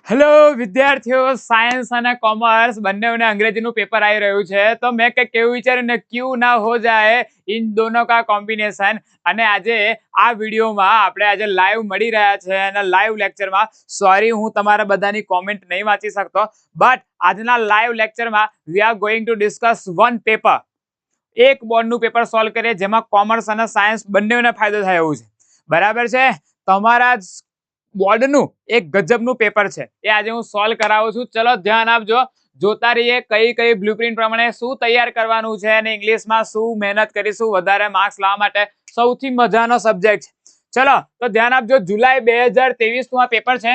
Hello વિદ્યાર્થીઓ, science અને commerce બંનેને અંગ્રેજીનું પેપર આવી રહ્યું છે, તો મેં કંઈક એવું વિચાર્યું ને, ક્યુ ના હો જાય इन दोनों का કોમ્બિનેશન. અને આજે આ વિડીયોમાં આપણે આજે લાઈવ મળી રહ્યા છે અને લાઈવ લેક્ચરમાં સોરી હું તમારા બધાની કોમેન્ટ નહીં વાંચી શકતો, બટ આજના લાઈવ લેક્ચરમાં we are going to discuss one paper. એક બોર્ડનું પેપર સોલ્વ કરીએ જેમાં કોમર્સ અને સાયન્સ બંનેને ફાયદો થાય એવું છે. બરાબર છે? તમારા બોર્ડનું એક ગજબનું પેપર છે, એ આજે હું સોલ્વ કરાવું છું. ચલો ધ્યાન આપજો, જોતા રહીએ કઈ કઈ બ્લુપ્રિન્ટ પ્રમાણે શું તૈયાર કરવાનું છે અને ઇંગ્લિશમાં શું મહેનત કરીશું વધારે માર્ક્સ લાવવા માટે. સૌથી મજાનો સબ્જેક્ટ છે. ચલો તો ધ્યાન આપજો. જુલાઈ 2023 નું આ પેપર છે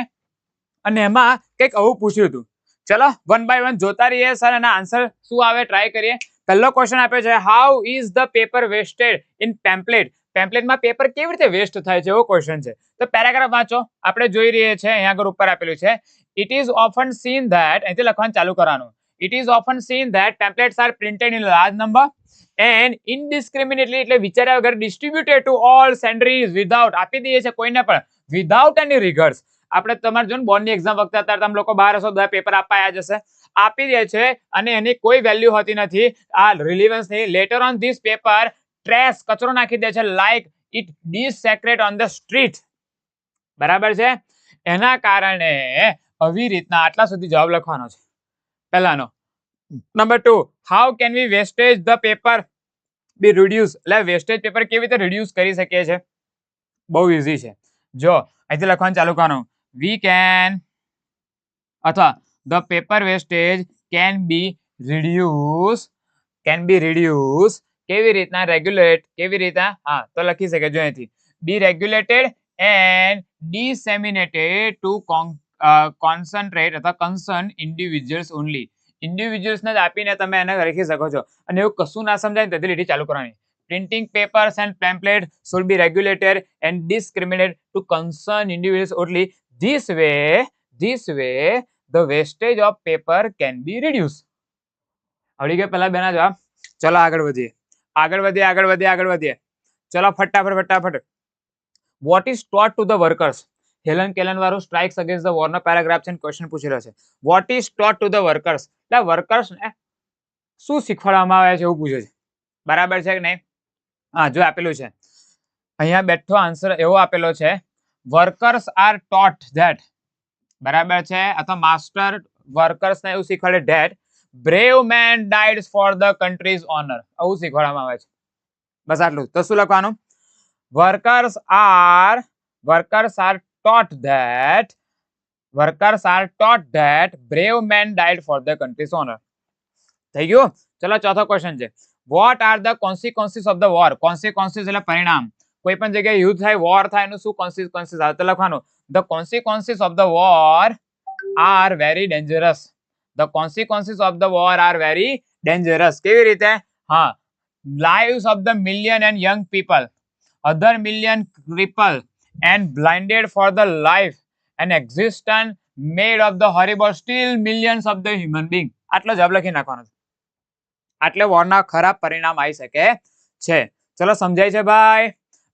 અને એમાં કંઈક આવું પૂછ્યું હતું. ચલો વન બાય વન જોતા રહીએ સર, એના આન્સર શું આવે ટ્રાય કરીએ. પહેલો ક્વેશ્ચન આપ્યો છે, how is the paper wasted in pamphlet. પેમ્પલેટમાં પેપર કેવી રીતે વેસ્ટ થાય છે, એવો ક્વેશ્ચન છે. તો પેરેગ્રાફ વાંચો. આપણે જોઈ રહીએ છીએ અહીંયા આગળ ઉપર આપેલું છે, it is often seen that, અહીંથી લખવાનું ચાલુ કરવાનું. It is often seen that pamphlets are printed in large number and indiscriminately, એટલે વિચાર્યા વગર, distributed to all sundries without, આપી દઈએ છે કોઈને પણ, વિધાઉટ એની રિગર્સ. આપણે તમારે જો બોર્ડની એક્ઝામ વખતે અત્યારે તમે લોકો 1200 પેપર આપવા આવ્યા જશે, આપી દે છે અને એની કોઈ વેલ્યુ હોતી નથી, આ રિલેવન્સ નહીં. Letter on this paper trash, કચરો નાખી દે છે, like it desecrate on the street. બરાબર છે? એના કારણે આવી રીતના આટલા સુધી જવાબ લખવાનો છે પહેલાનો. Number 2, how can we wastage the paper be reduce. એટલે વેસ્ટેજ પેપર કેવી રીતે રિડ્યુસ કરી શકીએ છે? બહુ ઇઝી છે. જો અહીંથી લખવાનું ચાલુ કરવાનું, વી કેન, અથવા the paper wastage can be reduce, કેવી રીતના? રેગ્યુલેટ, કેવી રીતના? હા તો લખી શકે જો અહીંથી, બી રેગ્યુલેટેડ એન્ડ ડિસેમિનેટેડ ટુ કોન્સન્ટ્રેટ અથવા કન્સર્ન ઇન્ડિવિજ્યુઅલ્સ ઓનલી. ઇન્ડિવિજ્યુઅલ્સને જ આપીને તમે એને લખી શકો છો. અને એવું કશું ના સમજાય તેથી લીટી ચાલુ કરવાની. Printing papers and pamphlets should be regulated and discriminated to concern individuals only. This way, the wastage of paper can be reduced. આવડી ગયો પહેલા બેના જવાબ. ચલો આગળ વધીએ. ચલો ફટાફટ. What is taught to the workers? Helen Keller વાળું સ્ટ્રાઇક્સ અગેન્સ્ટ ધ વોર નો પેરાગ્રાફ છે, ક્વેશ્ચન પૂછી રહ્યો છે. What is taught to the workers? એટલે વર્કર્સ ને શું શીખવાડવામાં આવે છે એવું પૂછે છે. બરાબર છે કે નહીં? હા જો આપેલું છે અહીંયા બેઠો આન્સર એવો આપેલો છે, વર્કર્સ આર ટોટ ધેટ. બરાબર છે? અથવા માસ્ટર વર્કર્સ ને એવું શીખવાડે that brave men died for the country's honour. આવું શીખવાડવામાં આવે છે. બસ આટલું. તો શું લખવાનું? Workers are taught that brave men died for the country's honour. થઈ ગયું? ચલો ચોથો ક્વેશ્ચન છે, what are the consequences of the war. Consequences એટલે પરિણામ. કોઈ પણ જગ્યાએ યુદ્ધ થાય, વોર થાય, એનું શું કોન્સિક્વન્સીસ આવે? તો લખવાનું, the consequences of the war are very dangerous. The consequences of the war are very dangerous. કેવી રીતે? હા, lives of the million and young people, other million crippled and blinded for the life and existence made of the horrible still millions of the human being. આટલો જવાબ લખી નાખવાનો. આટલે વોરના ખરાબ પરિણામ આવી શકે છે. ચલો સમજાય છે ભાઈ?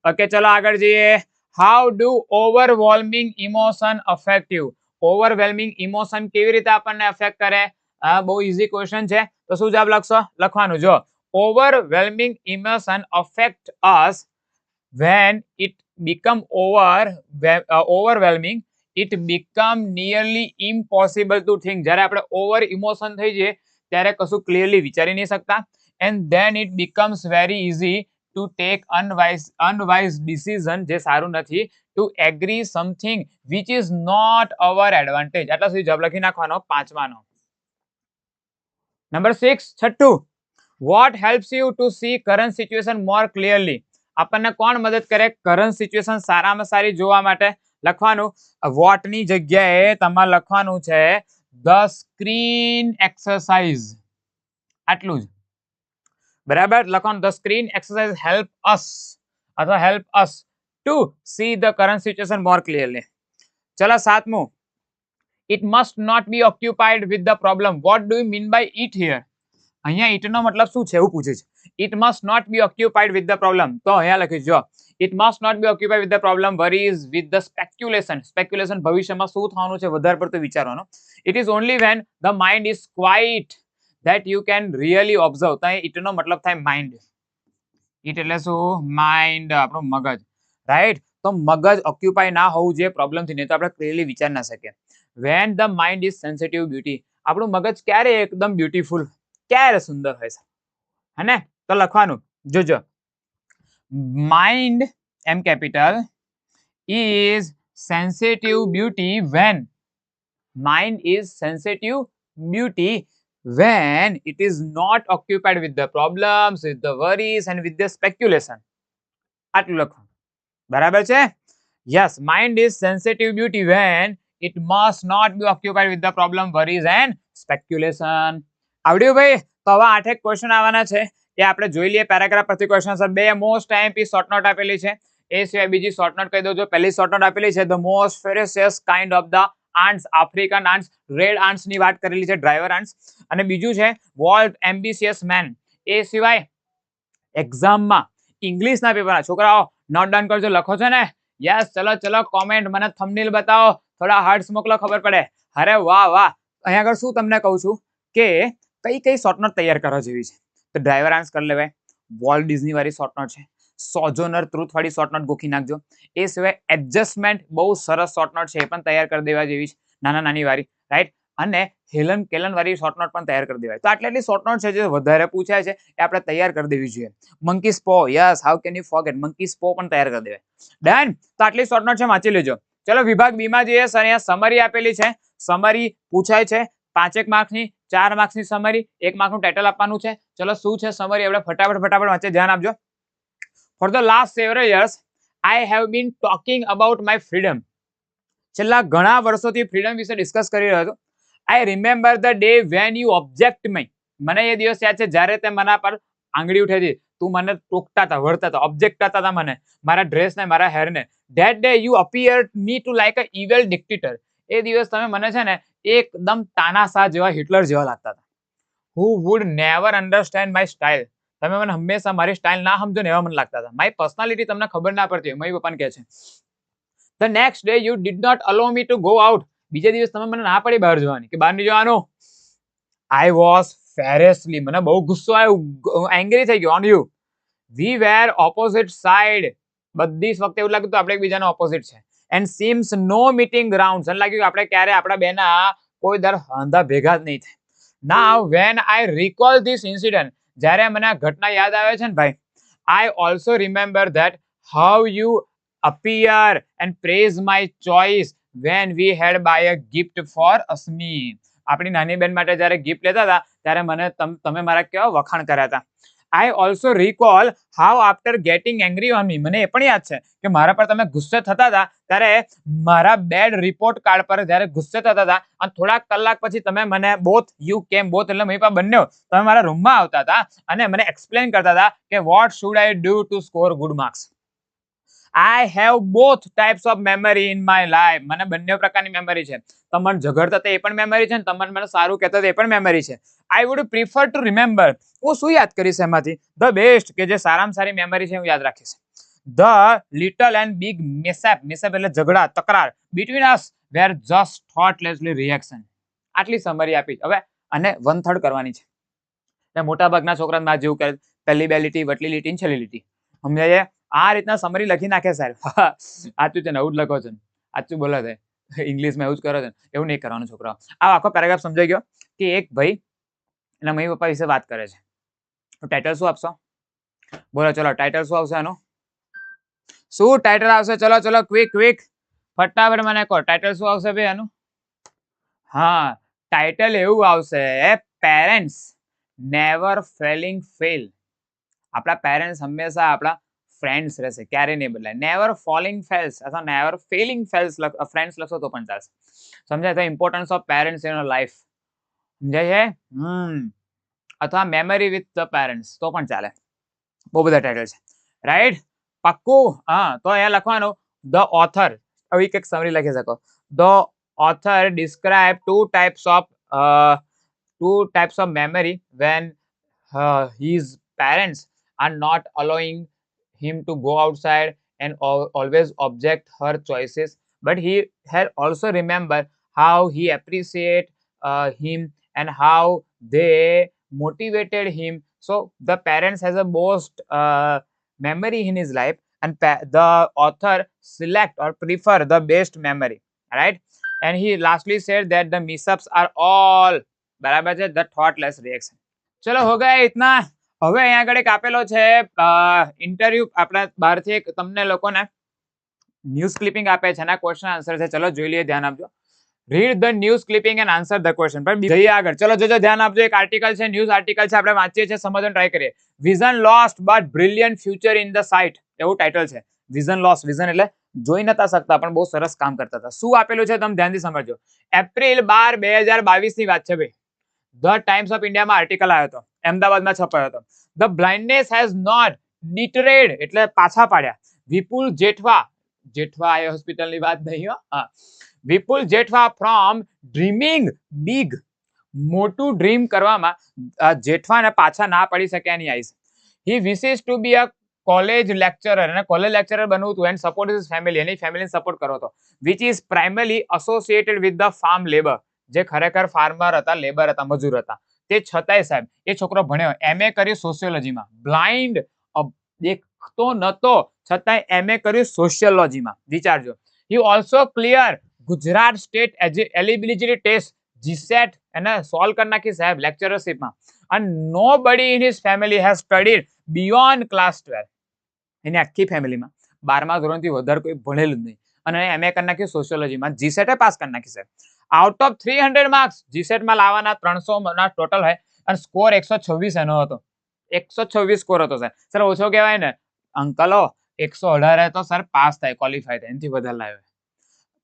ઓકે ચલો આગળ જઈએ. How do overwhelming emotion affect you. Overwhelming emotion કેવી રીતે આપણને અફેક્ટ કરે? આ બહુ ઇઝી ક્વેશ્ચન છે. તો શું જવાબ લખશો? લખવાનું જો, overwhelming emotion affect us when it become overwhelming, it become nearly impossible to think. જ્યારે આપણે ઓવર ઇમોશન થઈ જઈએ ત્યારે કશું ક્લિયરલી વિચારી નહીં શકતા, and then it becomes very easy to take unwise decision, જે સારું નથી, to agree something which is not our advantage. આટલા સુધી જવાબ લખી નાખવાનો પાંચમાનો. નંબર 6, છઠ્ઠું, what helps you to see current situation more clearly. આપણને કોણ મદદ કરે કરંટ સિચ્યુએશન સારામાં સારી જોવા માટે? લખવાનું, વોટ ની જગ્યાએ તમારે લખવાનું છે ધ સ્ક્રીન એક્સરસાઇઝ. આટલું જ. બરાબર? લખવાનું, the screen exercise help us to see the current situation more clearly. ચલો સાતમું, it must not be occupied with the problem. What do you mean by it here? અહીંયા it નો મતલબ શું છે એવું પૂછે છે. It must not be occupied with the problem. તો અહીંયા લખીશ જો, It must not be occupied with the problem, worries, with the speculation. Speculation ભવિષ્યમાં શું થવાનું છે વધારે પડતું વિચારવાનું. It is only when the mind is quiet that you can really observe. તો ઇટનો મતલબ થાય માઇન્ડ. ઇટ એટલે શું? માઇન્ડ, આપણું મગજ, રાઈટ? તો મગજ ઓક્યુપાય ના હોવું જોઈએ પ્રોબ્લેમથી, નહીં તો આપણે ક્લિયરલી વિચાર ના શકીએ. When the mind is sensitive beauty, આપણું મગજ ક્યારે એકદમ બ્યુટીફુલ, ક્યારે સુંદર હોય છે, હે ને? તો લખવાનું જોજો, mind M capital is sensitive beauty when, mind is sensitive beauty when it is not occupied with the problems, with the worries and with the speculation. આટલું લખવાનું, બરાબર છે? Yes, mind is sensitive beauty when it must not be occupied with the problem, worries and speculation. આવડ્યું ભાઈ? તો હવે 8 question આવવાના છે, એ આપણે જોઈ લઈએ પેરાગ્રાફ પરથી ક્વેશ્ચન આન્સર. બે મોસ્ટ આઈએમપી શોર્ટ નોટ આપેલી છે, એ સિવાય બીજી શોર્ટ નોટ કહી દઉં છું. પહેલી શોર્ટ નોટ આપેલી છે, the most ferocious kind of the ants, African ants, red ants ની વાત કરેલી છે, ડ્રાઈવર આન્ટ્સ. અને બીજું છે વોલ્ટ એમ્બિશિયસ મેન. એ સિવાય એક્ઝામમાં ઇંગ્લિશના પેપરના છોકરાઓ નોટ ડાઉન કરજો, લખો છો ને? યસ, ચલો ચલો કોમેન્ટ, મને થંબનેલ બતાવો, થોડા હાર્ટ્સ મોકલો, ખબર પડે. અરે વાહ વાહ. અહીંયા આગળ શું તમને કહું છું કે કઈ કઈ શોર્ટ નોટ તૈયાર કરવા જેવી છે. તો ડ્રાઈવર આન્સ કરી લેવાય, વોલ્ટ ડિઝની વાળી શોર્ટ નોટ છે, સોજોનર ટ્રુથ વાળી શોર્ટ નોટ ગોખી નાખજો. એ સિવાય એડજસ્ટમેન્ટ બહુ સરસ શોર્ટ નોટ છે, એ પણ તૈયાર કરી દેવા જેવી છે, નાના નાની વાળી, રાઈટ? અને હેલન કેલન વાળી શોર્ટ નોટ પણ તૈયાર કરી દેવાય. તો આટલી શોર્ટ નોટ છે જે વધારે પૂછાય છે, એ આપણે તૈયાર કરી દેવી જોઈએ. Monkey's paw, yes, how can you forget, monkey's paw પણ તૈયાર કરી દેવાય. ડન. તો આટલી શોર્ટ નોટ છે, વાંચી લેજો. ચલો વિભાગ બી માં જઈએ. સર અહીંયા સમરી આપેલી છે, સમરી પૂછાય છે 5 માર્ક્સની, 4 માર્ક્સની સમરી, 1 માર્કનું ટાઇટલ આપવાનું છે. ચલો શું છે સમરી, આપણે ફટાફટ વાંચે, ધ્યાન આપજો. For the last several years I have been talking about my freedom. છેલ્લા ઘણા વર્ષોથી ફ્રીડમ વિશે ડિસ્કસ કરી રહ્યો હતો. I remember the day when you object me. મને એ દિવસ યાદ છે જ્યારે તે મના પર આંગળી ઉઠાવી હતી, તું મને ટોકતા હતા, વળતા હતા, ઓબ્જેક્ટ કરતા હતા મને, મારા ડ્રેસ ને, મારા હેર ને. That day you appeared me to like a evil dictator. એ દિવસ તમે મને છે ને એકદમ તાનાશાહ જેવા, હિટલર જેવા લાગતા હતા. Who would never understand my style. તમે મને હંમેશા મારી સ્ટાઇલ ના સમજો ને એવા મને લાગતા હતા. મારી પર્સનાલિટી તમને ખબર ના પડતી, મમ્મી પપ્પાને કહે છે. The next day you did not allow me to go out. બીજે દિવસ તમે મને ના પડી બહાર જવાની, કે બહાર નહીં જવાનું. આઈ વોઝ ફેરેસલી, મને બહુ ગુસ્સો આવ્યો, એંગ્રી થઈ ગયો on you. We were opposite side. બધી વખતે એવું લાગ્યું આપણે એકબીજાના ઓપોઝિટ છે. And seems no meeting ground. મને લાગ્યું કે આપણે ક્યારે આપણા બેના કોઈ દર હાંધા ભેગા જ નહીં થાય. Now when I recall this incident, જ્યારે મને આ ઘટના યાદ આવે છે ને ભાઈ, I also remember that how you appear and praise my choice when we had buy a gift for Asmi. આપણી નાની બેન માટે જ્યારે ગિફ્ટ લેતા હતા ત્યારે મને તમે મારા કેવા વખાણ કર્યા હતા. I also recall how after getting angry on me, મને એ પણ યાદ છે કે મારા પર તમે ગુસ્સે થતા હતા ત્યારે મારા બેડ રિપોર્ટ કાર્ડ પર જ્યારે ગુસ્સે થતા હતા અને થોડાક કલાક પછી તમે મને બોથ યુ કેમ, બોથ એટલે મમ્મી પપ્પા બંને તમે મારા રૂમમાં આવતા હતા અને મને એક્સપ્લેન કરતા હતા કે what should I do to score good marks. I have both types of memory in my life. મને બંને પ્રકારની મેમરી છે. તમને ઝઘડતા હતા એ પણ મેમરી છે, તમને મને સારું કહેતા હતા એ પણ મેમરી છે. I would prefer to remember. હું શું યાદ કરીશ એમાંથી? The best, કે જે સારામાં સારી મેમરી છે હું યાદ રાખીશ. The little and big mishap, mishap એટલે ઝઘડા, તકરાર, between us were just thoughtlessly reaction. આટલી સમરી આપી. હવે અને 1/3 કરવાની છે. મોટા ભાગના છોકરા માં જેવું કરે, પહેલી બે લીટી, વટલી લીટી, છેલ્લી લીટી, સમજાય? આ રીતના સમરી લખી નાખે સાહેબ. આચું છે ને, એવું જ લખો છો, આચું બોલો છે, ઇંગ્લિશમાં એવું જ કરો છો, એવું નહીં કરવાનું છોકરાઓ. આ આખો પેરેગ્રાફ સમજાઈ ગયો કે એક ભાઈ એના મમ્મી પપ્પા વિશે વાત કરે છે. ટાઇટલ શું આપશો? બોલો ચલો, ટાઇટલ શું આવશે આનું? શું ટાઇટલ આવશે? ચલો ચલો, ક્વિક ફટાફટ મને કહો, ટાઇટલ શું આવશે ભાઈ આનું? હા, ટાઇટલ એવું આવશે, પેરેન્ટ્સ નેવર ફેલિંગ ફેલ. આપણા પેરેન્ટ્સ હંમેશા આપણા ફ્રેન્ડ્સ રહેશે, ક્યારે નહીં બદલાય. નેવર ફોલિંગ ફેલ્સ અથવા નેવર ફેલિંગ ફેલ્સ ફ્રેન્ડ્સ લખશો તો પણ ચાલશે. સમજાય? તો importance of parents in life સમજાય છે? અથવા મેમરી વિથ ધ પેરેન્ટ્સ તો પણ ચાલે. બહુ બધા ટાઇટલ છે, રાઈટ? પાક્કું? હા, તો અહીંયા લખવાનું ધ ઓથર. આવી કંઈક સમરી લખી શકો. The author describe two types of memory when his parents are not allowing him to go outside and always object her choices, but he had also remembered how he appreciate him and how they motivated him. So the parents has a most memory in his life, and the author select or prefer the best memory, right? And he lastly said that the mishaps are all બરાબર છે the thoughtless reaction. ચલો હો ગયા ઇતના. હવે અહીંયા આગળ એક આપેલો છે ઇન્ટરવ્યુ આપણા બહારથી એક તમને લોકોને ન્યૂઝ ક્લિપિંગ આપે છે એના ક્વેશ્ચન આન્સર છે. ચલો જોઈ લઈએ, ધ્યાન આપજો. Read the news clipping and answer the question. પણ જઈએ આગળ, ચલો જોજો, ધ્યાન આપજો. એક આર્ટિકલ છે, ન્યૂઝ આર્ટિકલ છે, આપણે વાંચીએ છીએ, સમજવાનો ટ્રાય કરીએ. Vision lost but brilliant future in the site, એવું ટાઇટલ છે. વિઝન લોસ્ટ, વિઝન એટલે જોઈ નતા શકતા પણ બહુ સરસ કામ કરતા હતા. શું આપેલું છે તમે ધ્યાનથી સમજો. એપ્રિલ 12, 2022 ની વાત છે ભાઈ. ધ ટાઈમ્સ ઓફ ઇન્ડિયામાં આર્ટિકલ આવ્યો હતો, અમદાવાદમાં છપાયો હતો. ધ બ્લાઇન્ડનેસ હેઝ નોટ ડિટરેડ એટલે પાછા પાડ્યા વિપુલ જેઠવા, જેઠવા આઈ હોસ્પિટલની વાત નહીં હો, હા, Vipul Jethwa from dreaming big. મોટું ડ્રીમ કરવામાં જેઠવાને પાછા ના પડી શક્યા નહીં આઈસ. He wishes to be a college lecturer, અને કોલેજ લેક્ચરર બનવું હતું, એન્ડ સપોર્ટ હિઝ ફેમિલી, એની ફેમિલીને સપોર્ટ કરો હતો, which is primarily associated with the farm labour, જે ખરેખર ફાર્મર હતા, લેબર હતા, મજૂર હતા. તે છતાંય સાહેબ એ છોકરો ભણ્યો, એમએ કર્યું સોશિયોલોજીમાં, બ્લાઇન્ડ દેખતો નતો છતાંય એમએ કર્યું સોશિયોલોજીમાં, વિચારજો. He also clear Gujarat state eligibility test GSET એને સોલ્વ કરી નાખી સાહેબ લેક્ચરરશિપમાં. અને nobody in his family has studied beyond class 12. એની આખી ફેમિલીમાં 12મા ધોરણથી વધારે કોઈ ભણેલું જ નહીં, અને એમએ કરી નાખ્યું સોશિયોલોજીમાં, જીસેટે પાસ કરી નાખી સાહેબ. આઉટ ઓફ 300 માર્ક્સ જીસેટમાં લાવવાના 300 ના ટોટલ હોય, અને સ્કોર 126 એનો હતો. 126 સ્કોર હતો સર. સર ઓછો કહેવાય ને અંકલો, 118 તો સર પાસ થાય, ક્વોલિફાય થાય, એનાથી વધારે લાવ્યો.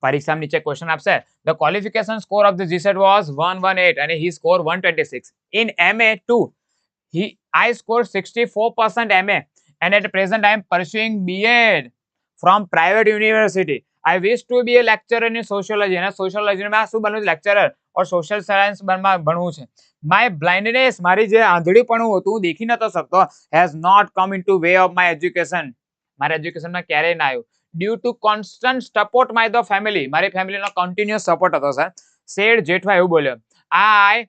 પરીક્ષામાં નીચે ક્વેશ્ચન આપશે. The qualification score of the GSET was 118 અને he score 126. In MA2 I scored 64% MA, and at present I am pursuing B.Ed from private university. I wish to be a lecturer in sociology. અને સોશિયોલોજીમાં શું બનવું છે? Lecturer ઓર social science ભણવું છે. My blindness, મારી જે આંધળીપણું હતું, દેખી નતો શકતો, has not come in to way of my education, મારા એજ્યુકેશનમાં ક્યારેય ના આવ્યું. Due to constant support my the family, મારી ફેમિલીનો કન્ટિન્યુઅસ સપોર્ટ હતો સર. સેડ જેઠવા એવું બોલ્યો. I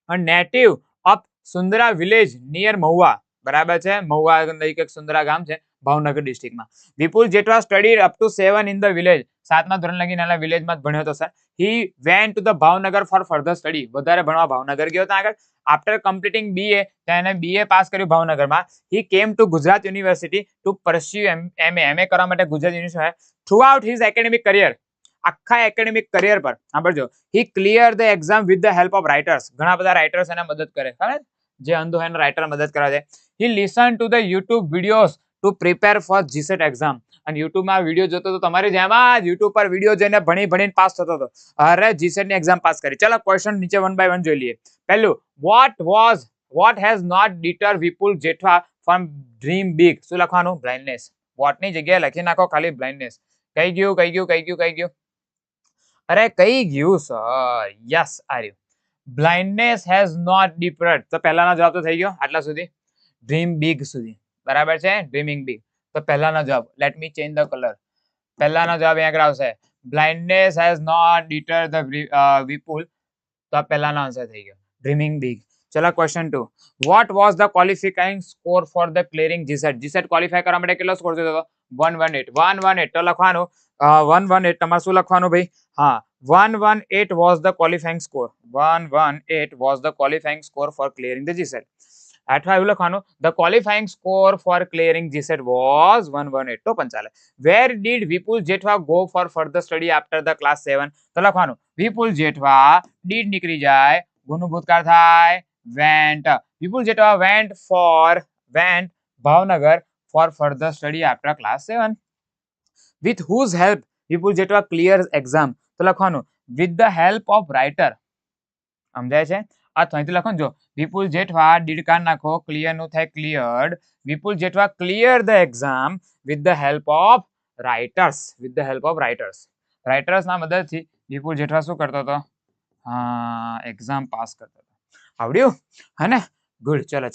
a native of Sundara village near Mahuva, બરાબર છે, મહુવા એક સુંદરા ગામ છે ભાવનગર ડિસ્ટ્રિક્ટમાં. Vipul Jethwa studied up to 7 in the village, 7મા ધોરણ લગી નાના વિલેજમાં જ ભણ્યો હતો sir. He went to the Bhavnagar four further study, વધારે ભણવા ભાવનગર ગયો હતો આગળ. આફ્ટર કમ્પ્લીટિંગ BA, ત્યાં એને BA પાસ કર્યું ભાવનગરમાં. He came to Gujarat University to pursue MA કરવા માટે Gujarat University. Throughout his academic career, આખા એકેડેમિક કરિયર પર સાંભળજો, he clear the exam with the help of writers, ઘણા બધા રાઇટર્સ એને મદદ કરે, ખબર જે અંધો હોય રાઇટર મદદ કરે છે. He listen to the YouTube videos to prepare for GSET exam, અને યુટ્યુબમાં વિડીયો જોતો તો તમારી જેમ જ યુટ્યુબ પર વિડીયો જોઈને ભણીને પાસ થતો હતો. અરે જીસેટ ની એક્ઝામ પાસ કરી. ચલો ક્વેશ્ચન નીચે 1 by 1 જોઈ લઈએ. પહેલું, what has not deterred Vipul Jethwa from dream big? શું લખવાનું? બ્લાઇન્ડનેસ. વોટ ની જગ્યાએ લખી નાખો ખાલી બ્લાઇન્ડનેસ. કઈ ગયું? અરે કઈ ગયું sir? Yes are you. Blindness has not deterred, તો પહેલાનો જવાબ તો થઈ ગયો આટલા સુધી, ડ્રીમ બિગ સુધી, બરાબર છે, ડ્રીમિંગ બિગ. તો પહેલાનો જવાબ, let me change the colour. પહેલાનો જવાબ અહીંયા આગળ આવશે, blindness has not deterred the Vipul, તો આ પહેલાનો આન્સર થઈ ગયો, ડ્રીમિંગ બિગ. ચલો question 2, what was the qualifying score for the clearing GSET? GSET qualify કરવા માટે કેટલો સ્કોર જોઈતો હતો? 118. તો લખવાનું 118, તમારે શું લખવાનું ભાઈ? હા, 118 was the qualifying score. 118 was the qualifying score for clearing the GSET. અથવા એવું લખવાનું, the qualifying score for clearing GSET was 118. તો પણ ચાલે. Where did Vipul Jethwa go for further study after the class 7? તો લખવાનું, વિપુલ જેઠવા, did નીકળી જાય, ગુનું ભૂતકાળ થાય, went. Vipul Jethwa went Bhavnagar for further study after class 7. With whose help Vipul Jethwa clears exam? તો લખવાનું, with the help of writer. સમજાય છે? અથવા અહીંથી લખો જો, વિપુલ જેઠવા ડીડ કાઢ નાખો, ક્લિયર નું થાય cleared. Vipul Jethwa clear the exam with the help of writers, writers ના મદદથી વિપુલ જેઠવા શું કરતો હતો? હા, એક્ઝામ પાસ કરતો હતો. આવડ્યું હે ને? ગુડ. ચલો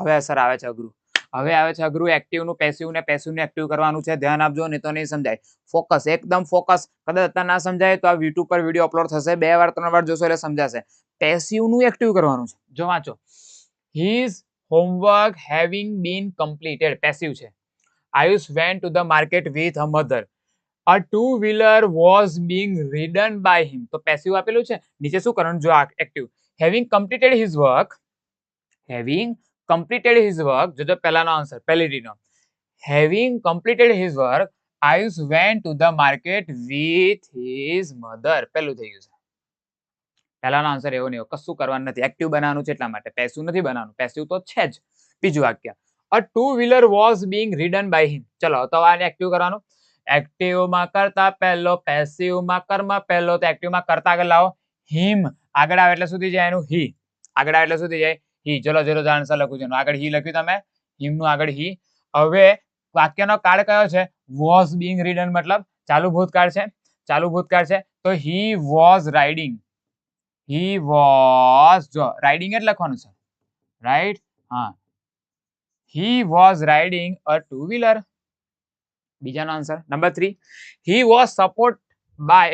હવે સર આવે છે અઘરું. હવે આવે છે અઘરું એક્ટિવ નું પેસિવ ને પેસિવ ને એક્ટિવ કરવાનું છે. ધ્યાન આપજો નહીં તો નહીં સમજાય. ફોકસ, એકદમ ફોકસ. કદાચ અત્યારે ના સમજાય તો આ YouTube પર વિડીયો અપલોડ થશે, 2 વાર 3 વાર જોશો એટલે સમજાશે. પેસિવ નું એક્ટિવ કરવાનું છે. જો વાંચો, his homework having been completed, passive છે. Ayush went to the market with her mother. A two-wheeler was being ridden by him. તો પેસિવ આપેલું છે, નીચે શું કરવાનું? જો active. Having completed his work, જો પહેલાનો આન્સર, પહેલી રીનો. Having completed his work, Ayush went to the market with his mother. પહેલું થઈ ગયું છે. પહેલાનો આન્સર એવો નહીં, કશું કરવાનું નથી, એક્ટિવ બનાવવાનું છે એટલા માટે. પેસિવ નથી બનાવવાનું, પેસિવ તો છે જ. બીજું વાક્ય, a two-wheeler was being ridden by him. ચલો તો આને એક્ટિવ કરવાનું. એક્ટિવમાં કરતા પહેલો, પેસિવમાં કર્મ પહેલો, તો એક્ટિવમાં કરતા આગળ લાવો. હિમ આગળ આવે એટલે શું થઈ જાય? એનું હી. આગળ આવે એટલે શું થઈ જાય? હી. ચલો ચલો આન્સર લખું છું. આગળ હી લખ્યું તમે, હિમનું આગળ હી. હવે વાક્યનો કાળ કયો છે? વોઝ બીંગ રીડન, મતલબ ચાલુ ભૂતકાળ છે. ચાલુ ભૂતકાળ છે તો he was riding. He was, જો રાઇડિંગ જ લખવાનું છે, રાઈટ? હા, he was riding a two wheeler. બીજાનો answer number 3, he was stopped by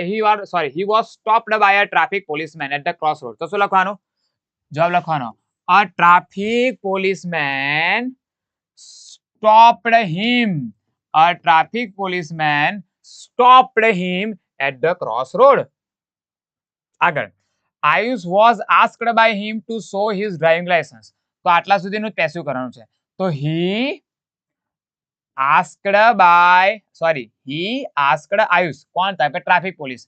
a traffic policeman at the crossroad. તો શું લખવાનું? જવાબ લખવાનો, a traffic policeman stopped him. A traffic policeman stopped him at the crossroad. આગળ, Ayush was asked by him to show his driving license. તો આટલા સુધીનું passive કરવાનું છે. તો he asked Ayush. કોણ થાય? Traffic police.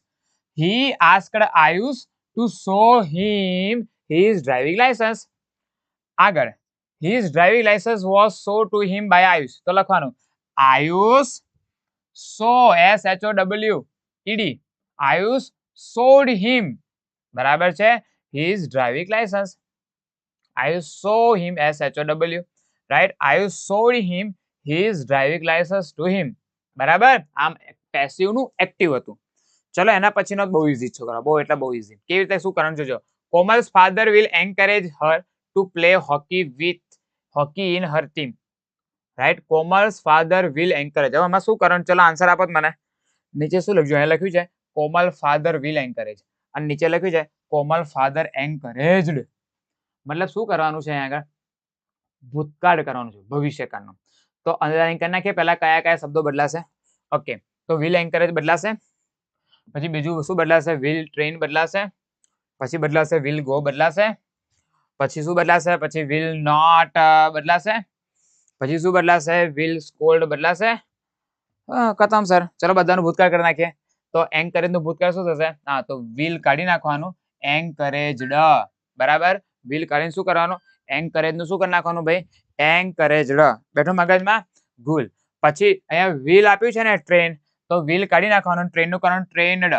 He asked Ayush to show him his driving license. આગળ, his driving license was shown to him by Ayush. તો લખવાનું, Ayush show, SHOWED, Ayush showed him, બરાબર છે, his driving license. Ayush show him, SHOW, right? Ayush showed him his driving license to him. બરાબર? આમ passive નું active હતું. ચલો એના પછીનો બહુ ઈઝી છોકરા, બહુ એટલે બહુ ઈઝી. કેવી રીતે શું કરવાનું જોજો. Komal's father will encourage her to play hockey in her team. Right? Komal's father will encourage. હવે આમાં શું કરવાનું? ચલો આન્સર આપો મને. નીચે શું લખ્યું? અહીંયા લખ્યું છે કોમલ ફાધર will encourage, અને નીચે લખ્યું છે કોમલ ફાધર encouraged. મતલબ શું કરવાનું છે? અહીંયા આગળ ભૂતકાળ કરવાનું છે, ભવિષ્યકાળનું. તો અંડરલાઈન કરી નાખીએ. પહેલા કયા કયા શબ્દો બદલાશે? ઓકે, તો will encourage બદલાશે. પછી બીજું શું બદલાશે? will train બદલાશે. પછી બદલાશે will go બદલાશે. પછી શું બદલાશે? પછી will not બદલાશે. પછી શું બદલાશે? will scold બદલાશે. ખતમ સર. ચલો બધાનું ભૂતકાળ કરી નાખીએ. તો encourage નું ભૂતકાળ શું થશે? હા, તો will કાઢી નાખવાનું, encouraged. બરાબર? will કાઢીને શું કરવાનું? encourage નું શું કરી નાખવાનું ભાઈ? encouraged. બેઠો મગજમાં? ભૂલ. પછી અહીંયા will આપ્યું છે ને ટ્રેન, તો will કાઢી નાખવાનું, ટ્રેન નું કરવાનું trained.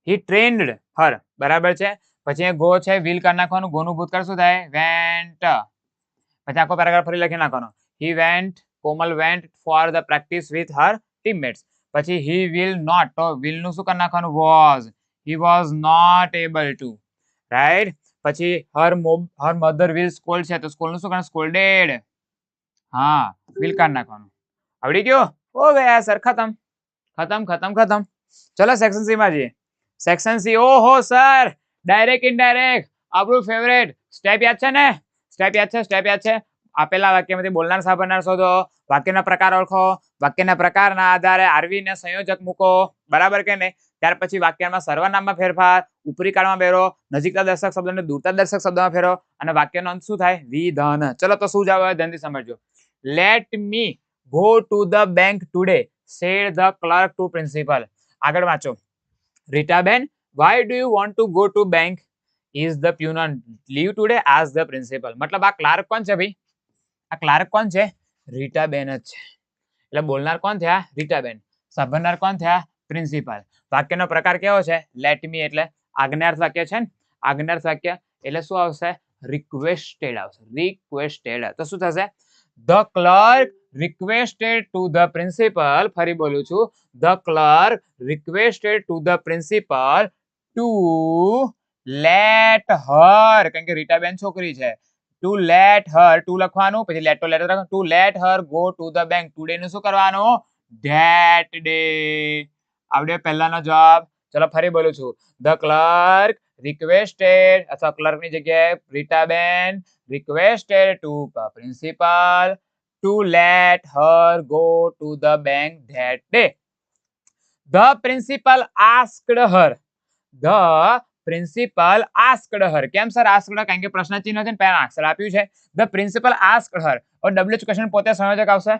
he trained her, બરાબર છે. પછી go છે, will કાઢી નાખવાનું, go નું ભૂતકાળ શું થાય? went. પછી આખો પેરાગ્રાફ ફરી લખી નાખવાનો. he went, Komal went for the practice with her teammates. પછી he will not, તો will નું શું કરી નાખવાનું? was. he was not able to, right? પછી her mother will scold છે, તો scold નું શું કરવાનું? scolded. હા, will કાઢી નાખવાનું. આવડી ગયો? હો ગયા સર. ખતમ. ચલો સેક્શન સી માં જઈએ. સેક્શન સી, ઓહો સર, ડાયરેક્ટ ઇનડાયરેક્ટ, આપણું ફેવરેટ. સ્ટેપ યાદ છે ને? સ્ટેપ યાદ છે? આપેલા વાક્યમાંથી બોલનાર સાંભળનાર શોધો, વાક્યના પ્રકાર ઓળખો, વાક્યના પ્રકારના આધારે આરવી ને સંયોજક મૂકો, બરાબર કે નહીં? ત્યાર પછી વાક્યમાં સર્વનામમાં ફેરફાર, ઉપરી કાળમાં ફેરો, નજીકના દર્શક શબ્દને દૂરતા દર્શક શબ્દમાં ફેરો, અને વાક્યનો અંત શું થાય? વિધાન. ચલો તો શું જવાબ આવે ધ્યાનથી સમજજો. Let me go to the bank today, said the clerk to principal. આગળ વાંચો. Ritaben, why do you want to go to bank? Is the peon leave today? Ask the principal. મતલબ આ ક્લાર્ક કોણ છે ભાઈ? આ ક્લાર્ક કોણ છે? રીટાબેન જ છે. એટલે બોલનાર કોણ થયા? રીટાબેન. સાંભળનાર કોણ થયા? પ્રિન્સિપાલ. વાક્યનો પ્રકાર કેવો છે? લેટ મી એટલે આજ્ઞાર્થ વાક્ય છે ને? આજ્ઞાર્થ વાક્ય એટલે શું આવશે? રિક્વેસ્ટેડ આવશે. રિક્વેસ્ટેડ. તો શું થશે? The clerk requested to the principal, ફરી બોલું છું, the clerk requested to the principal to let her, કારણ કે રીટાબેન છોકરી છે, ટુ લેટ હર, ટુ લખવાનું પછી let to let her go to the bank. Today નું શું કરવાનું? That day. આવડે પહેલાનો જવાબ. ચલો ફરી બોલું છું. ધ ક્લર્ક રિક્વેસ્ટેડ, અથવા ક્લર્ક ની જગ્યાએ Ritaben requested to principal to let her go to the bank that day. The principal asked her. The principal asked her. કેમ સર asked? કારણ કે પ્રશ્ન ચિહ્ન છે ને પહેલા આન્સર આપ્યું છે. The principal asked her. और WH ક્વેશ્ચન પોતે સંયોજક આવશે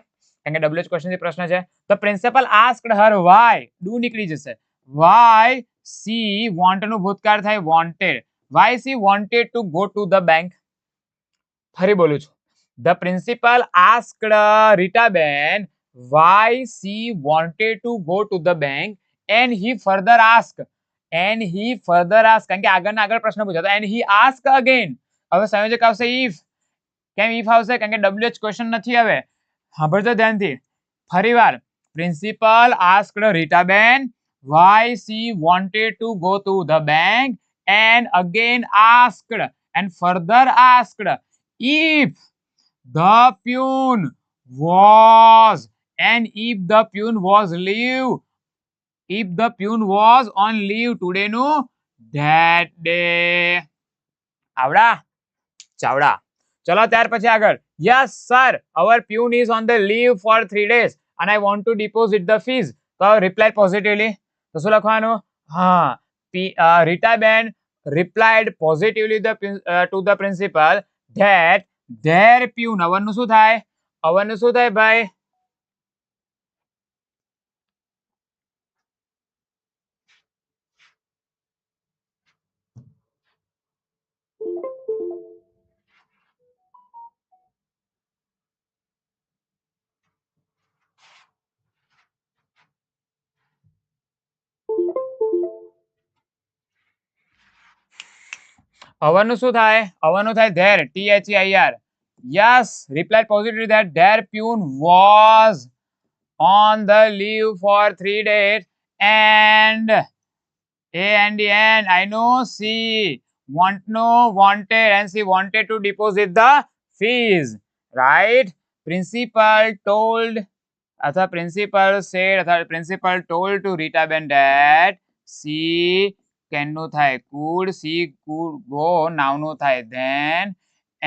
કારણ કે WH ક્વેશ્ચન થી પ્રશ્ન છે. The principal asked her why. Do નીકળી જશે. Why she want નું ભૂતકાળ થાય wanted. Why she wanted to go to the bank. ફરી બોલું છું. The principal asked Rita Ben why she wanted to go to the bank and he further asked કારણ કે આગળ પ્રશ્ન પૂછ્યો and he asked again. હવે સંયોજક આવશે if. કેમ if આવશે? કારણ કે WH ક્વેશ્ચન નથી હવે. સાંભળજો ધ્યાનથી. ફરીવાર principal asked Rita Ben why she wanted to go to the bank and again asked and further asked if the pune was on leave today નું that day. આવડા ચાવડા. ચલો ત્યાર પછી આગળ. Yes sir, our pune is on the leave for 3 days and I want to deposit the fees. તો reply positively. તો શું લખવાનું? હા, Rita Ben replied positively to the principal that their pune, અવરનું શું થાય? અવરનું શું થાય ભાઈ? અવરનું શું થાય? અવરનું થાય their, THEIR. Yes, replied positively that their pune was on the leave for 3 days and I know she wanted and she wanted to deposit the fees, right? Principal told અથવા principal said અથવા principal told to Rita Ben that she કેનનું થાય could, she could go નાવનું થાય then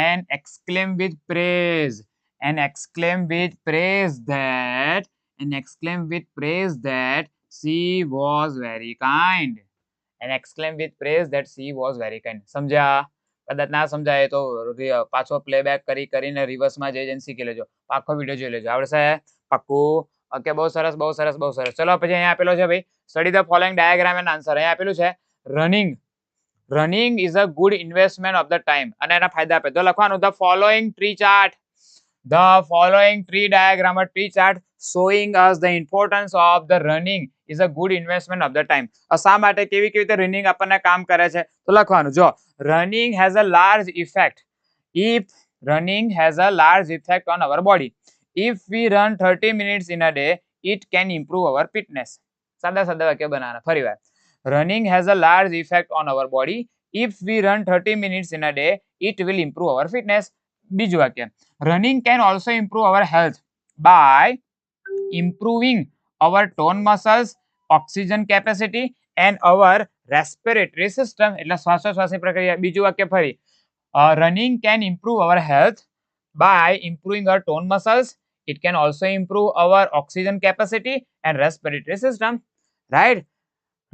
and exclaim with praise that she was very kind. સમજ્યા? કદાચ ના સમજાય તો પાછો પ્લેબેક કરીને રિવર્સમાં જઈને શીખી લેજો. આખો વિડીયો જોઈ લેજો. આવડશે પાક્કું? ઓકે, બહુ સરસ. ચલો પછી અહીંયા આપેલો છે ભાઈ study the following diagram and answer. અહીંયા આપેલું છે running is a good investment of the time અને એના ફાયદા આપે તો લખવાનું the following tree diagram or tree chart showing us the importance of the running is a good investment of the time. શા માટે કેવી રીતે રનિંગ આપણને કામ કરે છે તો લખવાનું જો running has a large effect on our body. If we run 30 minutes in a day it can improve our fitness. સાદા વાક્ય બનાવવાના. ફરીવાર running has a large effect on our body. If we run 30 minutes in a day it will improve our fitness. બીજું વાક્ય running can also improve our health by improving our tone muscles, oxygen capacity and our respiratory system. એટલે શ્વાસોશ્વાસની પ્રક્રિયા. બીજું વાક્ય ફરી running can improve our health by improving our tone muscles. It can also improve our oxygen capacity and respiratory system, right?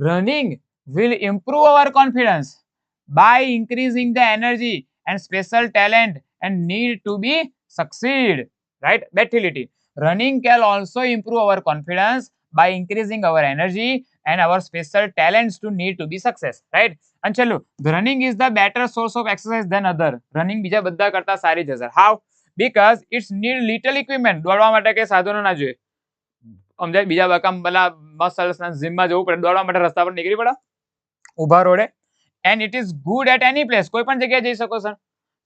Running will improve our confidence by increasing the energy and special talent and need to be succeed, right? Utility. Running can also improve our confidence by increasing our energy and our special talents to need to be success, right? And chalo, the running is the better source of exercise than other. Running બીજા બધા કરતા સારી છે sir. How? Because it's need little equipment. દોડવા માટે કે સાધનો ના જોઈએ. સમજાય? બીજા બકામ પેલા મસલ્સ ના જીમમાં જવું પડે, દોડવા માટે રસ્તા પર નીકળી પડે ઊભા રોડે. And it is good at any place. કોઈ પણ જગ્યાએ જઈ શકો સર.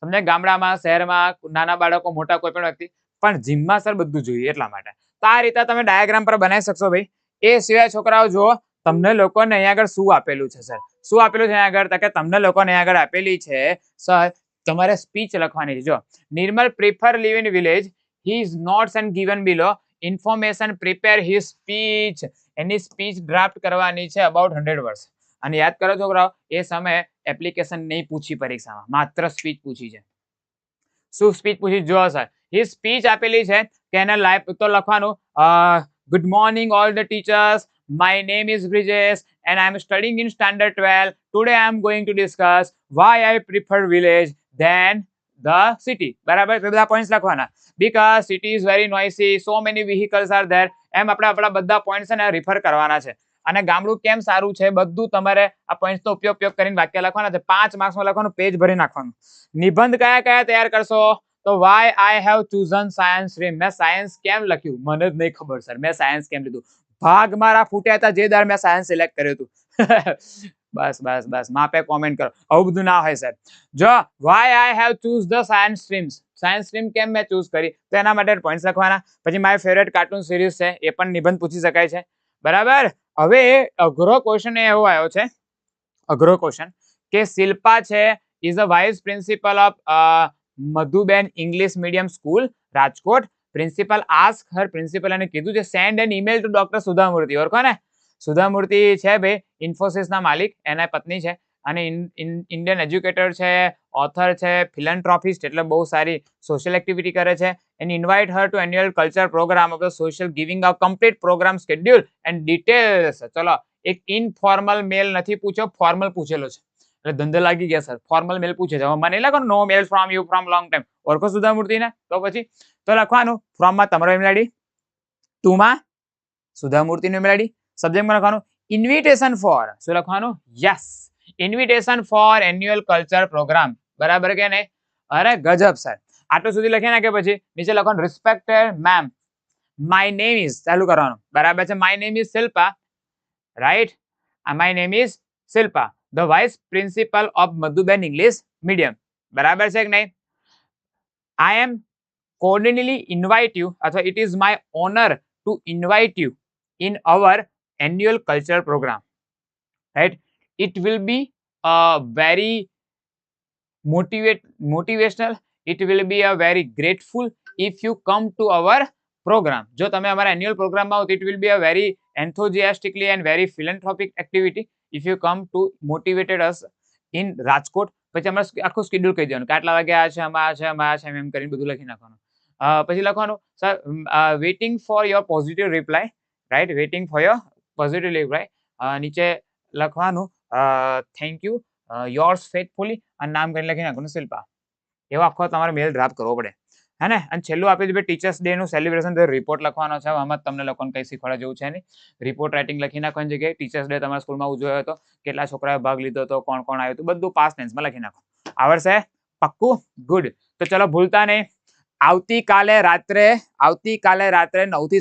સમજાય? ગામડામાં, શહેરમાં, નાના બાળકો, મોટા કોઈ પણ વ્યક્તિ, પણ જીમમાં સર બધું જોઈએ એટલા માટે. તો આ રીતે તમે ડાયાગ્રામ પર બનાવી શકશો ભાઈ. એ સિવાય છોકરાઓ જુઓ તમને લોકોને અહીંયા આગળ શું આપેલું છે સર? શું આપેલું છે અહીંયા આગળ? કે તમને લોકોને અહીંયા આગળ આપેલી છે સર તમારે સ્પીચ લખવાની છે. જો Nirmal prefer live in village, his notes and given below, information prepare his speech. એની સ્પીચ ડ્રાફ્ટ કરવાની છે અબાઉટ 100 વર્ડ્સ. અને યાદ કરો છોકરાઓ, એ સમયે એપ્લિકેશન નહીં પૂછી પરીક્ષામાં, માત્ર સ્પીચ પૂછી છે. શું સ્પીચ પૂછી જો સર? એ સ્પીચ આપેલી છે કે એને લાઈવ તો લખવાનું, good morning all the teachers, my name is Brijesh and I am studying in standard 12. Today I am going to discuss why I prefer village than the city. બરાબર, તો બધા પોઈન્ટ્સ લખવાના. Because city is very noisy, so many vehicles are there. એમ આપણે આપણા બધા points ને refer કરવાના છે. અને ગામડું કેમ સારું છે બધું તમારે આ પોઈન્ટ્સનો ઉપયોગ કરીને વાક્ય લખવાના છે. 5 માર્ક્સમાં લખવાનું, પેજ ભરી નાખવાનું. નિબંધ કયા કયા તૈયાર કરશો? તો why I have chosen science stream. મેં સાયન્સ કેમ લખ્યું મને જ નહીં ખબર સર, મેં સાયન્સ કેમ લીધું. ભાગ મારા ફૂટ્યા હતા જે દર મેં સાયન્સ સિલેક્ટ કર્યું હતું. બસ બસ બસ, માપે કોમેન્ટ કરો. આવું બધું ના હોય સર. જો why I have choose the science streams, science stream કેમ મેં ચૂઝ કરી, તો એના માટે પોઈન્ટ્સ લખવાના. પછી માય ફેવરેટ કાર્ટૂન સિરીઝ છે, એ પણ નિબંધ પૂછી શકાય છે. બરાબર. હવે અઘરો ક્વેશ્ચન એવો આવ્યો છે, અઘરો ક્વેશ્ચન કે શિલ્પા છે is a vice principal of Madhuben English medium school Rajkot. Principal ask her, principal એને કીધું છે send an email to doctor Sudha Murty. ઓળખો ને, સુધા મૂર્તિ છે ભાઈ ઇન્ફોસિસ ના માલિક, એના પત્ની છે અને ઇન્ડિયન એજ્યુકેટર છે, ઓથર છે, ફિલન્થ્રોપિસ્ટ, એટલે બહુ સારી સોશિયલ એક્ટિવિટી કરે છે. And invite her to annual culture program of the social giving a complete program schedule and details. ચલો, એક ઇનફોર્મલ મેલ નથી પૂછ્યો, ફોર્મલ પૂછેલો છે. એટલે ધંધો લાગી ગયા સર, ફોર્મલ મેલ પૂછે છે. મને લખો no mail from you from long time. ઓળખો સુધા મૂર્તિને? તો પછી તો લખવાનું ફ્રોમમાં તમારો ઈમેલ આઈડી, ટુમાં સુધા મૂર્તિનું ઈમેલ આઈડી, સબ્જેક્ટમાં લખવાનું ઇન્વિટેશન ફોર. શું લખવાનું? Yes, invitation for annual culture program. બરાબર કે નહીં? અરે ગજબ સર. આટલું સુધી લખી નાખે પછી નીચે લખવાનું respected ma'am, my name is, ચાલુ કરવાનું. બરાબર છે, my name is Shilpa, right? My name is Shilpa, the vice principal of Madhuben English medium. બરાબર છે કે નહીં? આઈ એમ cordially invite you, અથવા it is my honor to invite you in our annual culture program, right? It will be very motivational, it will be a very grateful if you come to our program. જો તમે અમારા annual પ્રોગ્રામમાં આવો, it will be a very enthusiastically and very philanthropic activity if you come to motivated us in Rajkot. પછી અમારે આખું schedule કહી દેવાનું કે આટલા વાગે આ છે, આમાં આ છે, આમાં આ છે, એમ કરીને બધું લખી નાખવાનું. પછી લખવાનું sir waiting for your positive reply, right? Waiting for your positive reply. નીચે લખવાનું થેન્ક યુ યોર્સ ફેથફુલી, અને નામ કરીને લખી નાખવાનું શિલ્પા. એવો આખો તમારે મેલ ડ્રાફ્ટ કરવો પડે, હે ને? અને છેલ્લું આપી દીધું ટીચર્સ ડે નું સેલિબ્રેશન, તો રિપોર્ટ લખવાનો છે. આમાં તમને લોકોને કંઈ શીખવાડવા જેવું છે નહીં. રિપોર્ટ રાઇટિંગ લખી નાખવાની જગ્યાએ ટીચર્સ ડે તમારા સ્કૂલમાં ઉજવાયો હતો, કેટલા છોકરાએ ભાગ લીધો હતો, કોણ કોણ આવ્યું હતું, બધું પાસ્ટ ટેન્સમાં લખી નાખો. આવડશે? પક્કું? ગુડ. તો ચલો ભૂલતા નહીં, આવતીકાલે રાત્રે 9 થી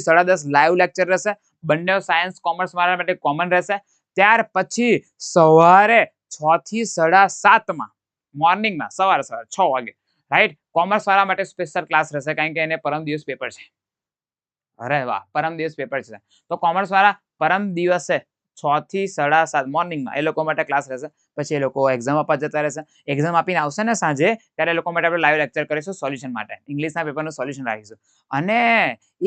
10:30 લાઈવ લેક્ચર રહેશે. બંને સાયન્સ કોમર્સ વાળા માટે કોમન રહેશે. ત્યાર પછી સવારે 6 થી 7:30 મોર્નિંગમાં, સવારે 6 વાગે, રાઈટ? કોમર્સ વાળા માટે સ્પેશિયલ ક્લાસ રહેશે, કારણ કે એને પરમ દિવસ પેપર છે. અરે વાહ, પરમ દિવસ પેપર છે, તો કોમર્સ વાળા પરમ દિવસે 6 થી 7:30 મોર્નિંગમાં એ લોકો માટે ક્લાસ રહેશે. પછી એ લોકો એક્ઝામ આપવા જતા રહેશે. એક્ઝામ આપીને આવશે ને સાંજે, ત્યારે એ લોકો માટે આપણે લાઈવ લેક્ચર કરીશું સોલ્યુશન માટે. ઇંગ્લિશના પેપરનું સોલ્યુશન રાખીશું. અને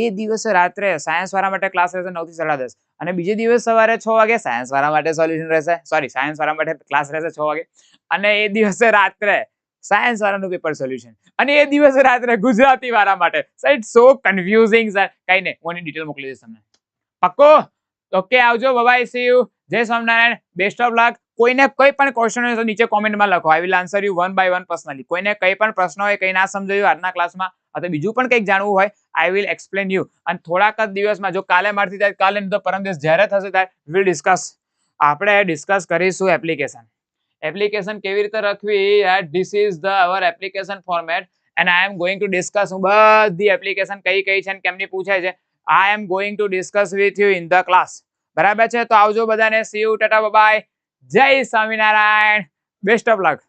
એ દિવસે રાત્રે સાયન્સ વાળા માટે ક્લાસ રહેશે 9 થી 10:30, અને બીજે દિવસ સવારે 6 વાગે સાયન્સ વાળા માટે સોલ્યુશન રહેશે. સોરી, સાયન્સ વાળા માટે ક્લાસ રહેશે 6 વાગે, અને એ દિવસે રાત્રે સાયન્સ વાળાનું પેપર સોલ્યુશન, અને એ દિવસે રાત્રે ગુજરાતી વાળા માટે. Sir it's so confusing sir. કઈ નહીં, હું ડિટેલ મોકલી દઈશ તમને. પક્કો? ઓકે, આવજો. Bye, see you. Jai Swaminarayan. Best of luck. કોઈને કોઈ પણ ક્વેશ્ચન હોય તો નીચે કોમેન્ટમાં લખો. I will answer you 1 by 1 personally. કોઈને કઈ પણ પ્રશ્ન હોય, કઈ ના સમજાયું આજના ક્લાસમાં, અથવા બીજું પણ કંઈક જાણવું હોય, આઈ વિલ એક્સપ્લેન યુ. અને થોડાક જ દિવસમાં, જો કાલે મારથી થાય કાલે, નહીં તો પરમ દિવસ જ્યારે થશે ત્યારે વિલ ડિસ્કસ. આપણે ડિસ્કસ કરીશું એપ્લિકેશન કેવી રીતે રાખવી. This is the hour application format and I am going to discuss. હું બધી એપ્લિકેશન કઈ કઈ છે અને કેમની પૂછાય છે, I am going to discuss with you in the class. બરાબર છે? તો આવજો બધાને. See you, tata, bye. જય સ્વામિનારાયણ. Best of luck.